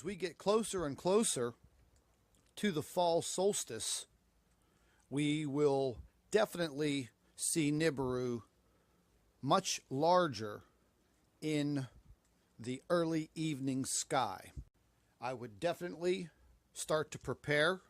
as we get closer and closer to the fall solstice, we will definitely see Nibiru much larger in the early evening sky. I would definitely start to prepare,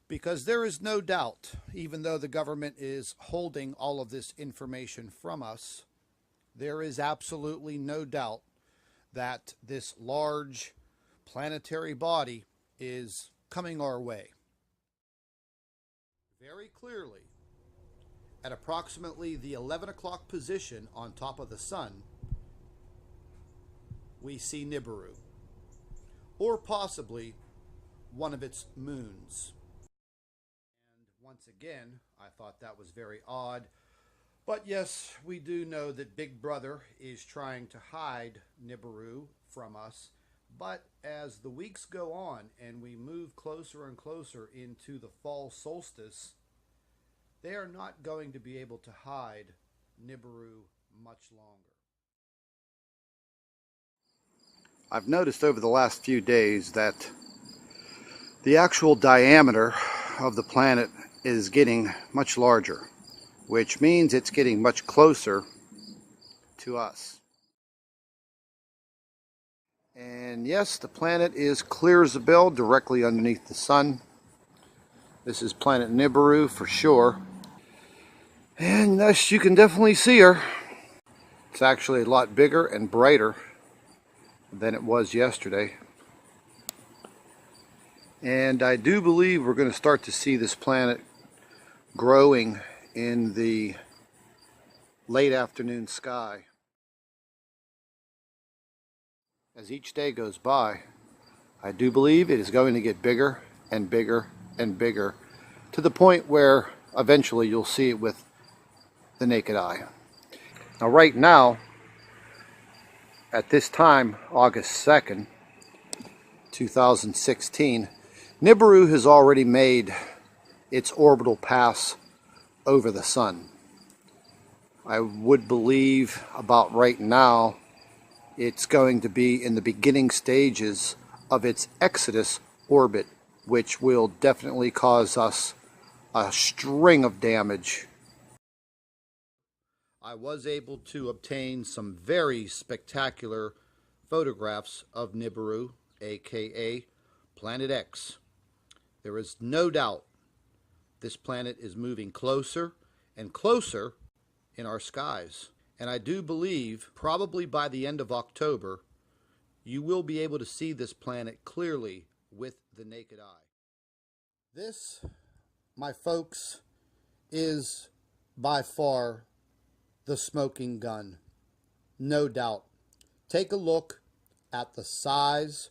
because there is no doubt, even though the government is holding all of this information from us, there is absolutely no doubt that this large planetary body is coming our way. Very clearly, at approximately the 11 o'clock position on top of the sun, we see Nibiru, or possibly one of its moons. And once again, I thought that was very odd. But yes, we do know that Big Brother is trying to hide Nibiru from us. But as the weeks go on and we move closer and closer into the fall solstice, they are not going to be able to hide Nibiru much longer. I've noticed over the last few days that the actual diameter of the planet is getting much larger, which means it's getting much closer to us. And yes, the planet is clear as a bell, directly underneath the sun. This is planet Nibiru for sure. And thus you can definitely see her. It's actually a lot bigger and brighter than it was yesterday. And I do believe we're going to start to see this planet growing in the late afternoon sky. As each day goes by, I do believe it is going to get bigger and bigger and bigger, to the point where eventually you'll see it with the naked eye. Now right now, at this time, August 2nd, 2016, Nibiru has already made its orbital pass over the sun. I would believe about right now it's going to be in the beginning stages of its exodus orbit, which will definitely cause us a string of damage. I was able to obtain some very spectacular photographs of Nibiru, aka Planet X. There is no doubt this planet is moving closer and closer in our skies. And I do believe probably by the end of October, you will be able to see this planet clearly with the naked eye. This, my folks, is by far the smoking gun. No doubt. Take a look at the size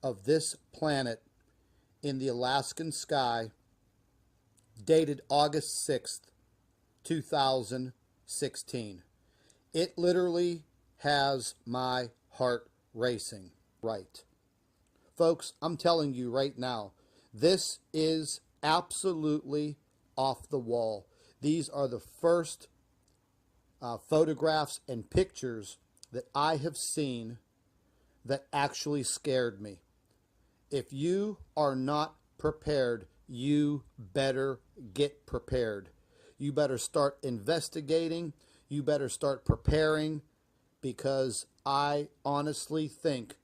of this planet in the Alaskan sky, dated August 6th, 2016. It literally has my heart racing. Right. Folks, I'm telling you right now, this is absolutely off the wall. These are the first photographs and pictures that I have seen that actually scared me. If you are not prepared, you better get prepared. You better start investigating. You better start preparing, because I honestly think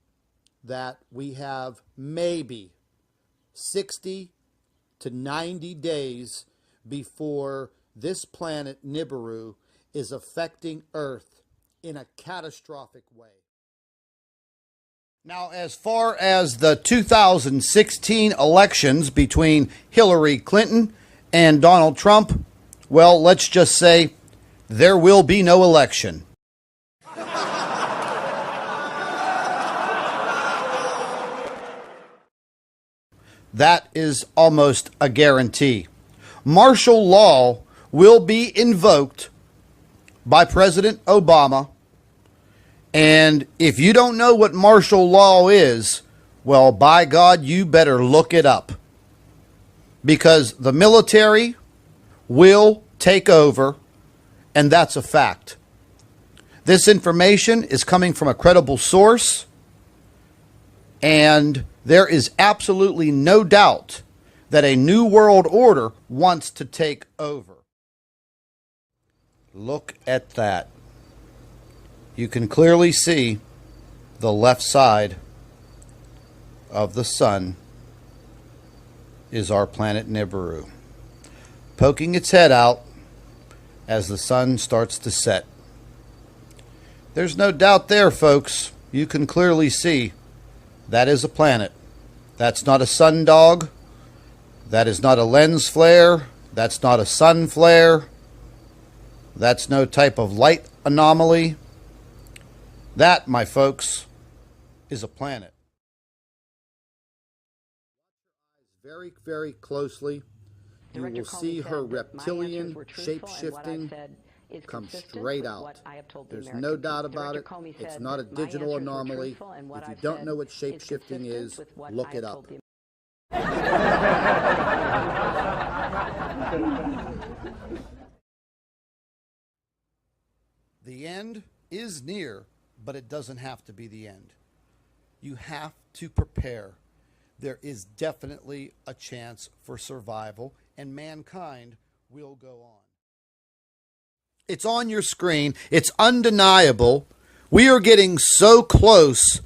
that we have maybe 60 to 90 days before this planet Nibiru is affecting Earth in a catastrophic way. Now, as far as the 2016 elections between Hillary Clinton and Donald Trump, well, let's just say there will be no election. That is almost a guarantee. Martial law will be invoked by President Obama. And if you don't know what martial law is, well, by God, you better look it up. Because the military will take over, and that's a fact. This information is coming from a credible source, And there is absolutely no doubt that a new world order wants to take over. Look at that. You can clearly see the left side of the sun is our planet Nibiru, poking its head out as the sun starts to set. There's no doubt there, folks. You can clearly see that is a planet. That's not a sun dog. That is not a lens flare. That's not a sun flare. That's no type of light anomaly. That, my folks, is a planet. Very, very closely, you will see her reptilian shape-shifting come straight out. There's no doubt about it. It's not a digital anomaly. If you don't know what shape-shifting is, look it up. The end is near, but it doesn't have to be the end. You have to prepare. There is definitely a chance for survival, and mankind will go on. It's on your screen. It's undeniable. We are getting so close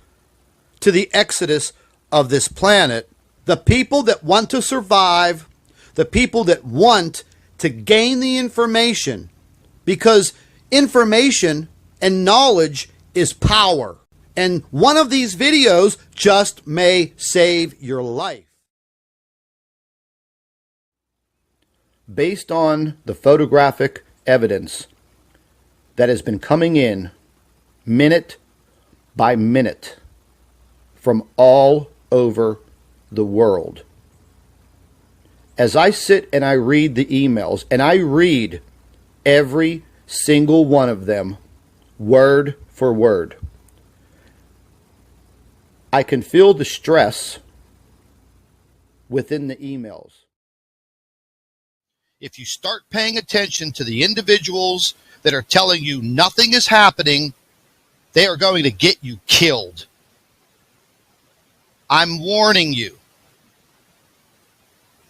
to the exodus of this planet. The people that want to survive, the people that want to gain the information, because information and knowledge is power. And one of these videos just may save your life. Based on the photographic evidence that has been coming in minute by minute from all over the world, as I sit and I read the emails, and I read every single one of them word for word, I can feel the stress within the emails. If you start paying attention to the individuals that are telling you nothing is happening, they are going to get you killed. I'm warning you.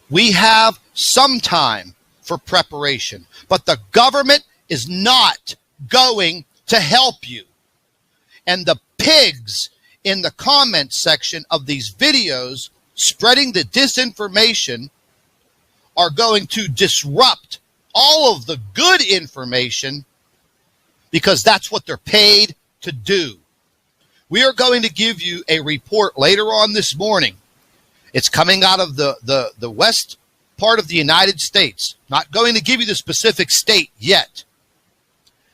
We have some time for preparation, but the government is not going to help you. And the pigs in the comment section of these videos spreading the disinformation are going to disrupt all of the good information, because that's what they're paid to do. We are going to give you a report later on this morning. It's coming out of the west part of the United States. Not going to give you the specific state yet.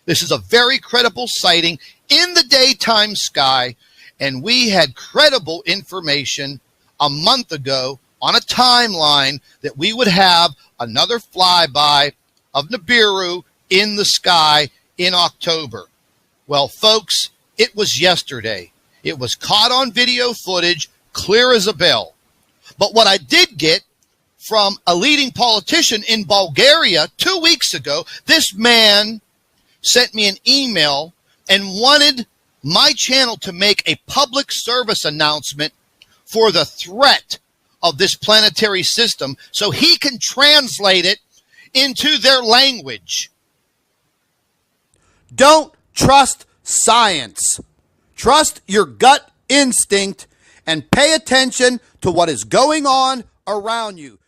This is a very credible sighting in the daytime sky, and we had credible information a month ago on a timeline that we would have another flyby of Nibiru in the sky in October. Well, folks, it was yesterday. It was caught on video footage, clear as a bell. But what I did get from a leading politician in Bulgaria 2 weeks ago, this man sent me an email and wanted my channel to make a public service announcement for the threat of this planetary system so he can translate it into their language. Don't trust science. Trust your gut instinct and pay attention to what is going on around you.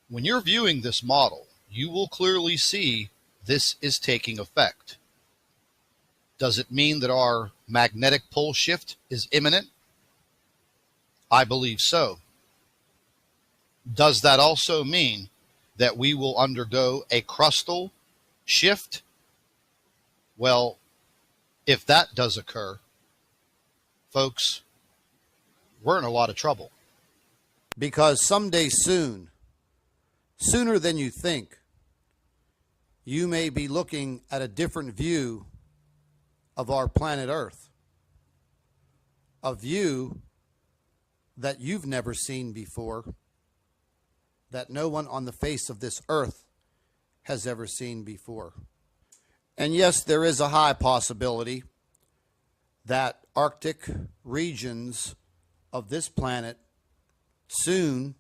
When you're viewing this model, you will clearly see this is taking effect. Does it mean that our magnetic pole shift is imminent? I believe so. Does that also mean that we will undergo a crustal shift? Well, if that does occur, folks, we're in a lot of trouble. Because someday soon, sooner than you think, you may be looking at a different view of our planet Earth. A view that you've never seen before, that no one on the face of this earth has ever seen before. And yes, there is a high possibility that Arctic regions of this planet soon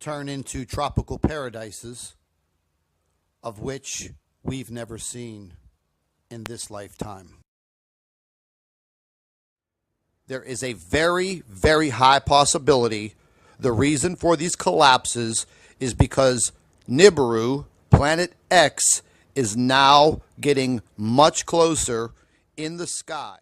turn into tropical paradises of which we've never seen in this lifetime. There is a very, very high possibility the reason for these collapses is because Nibiru, Planet X, is now getting much closer in the sky.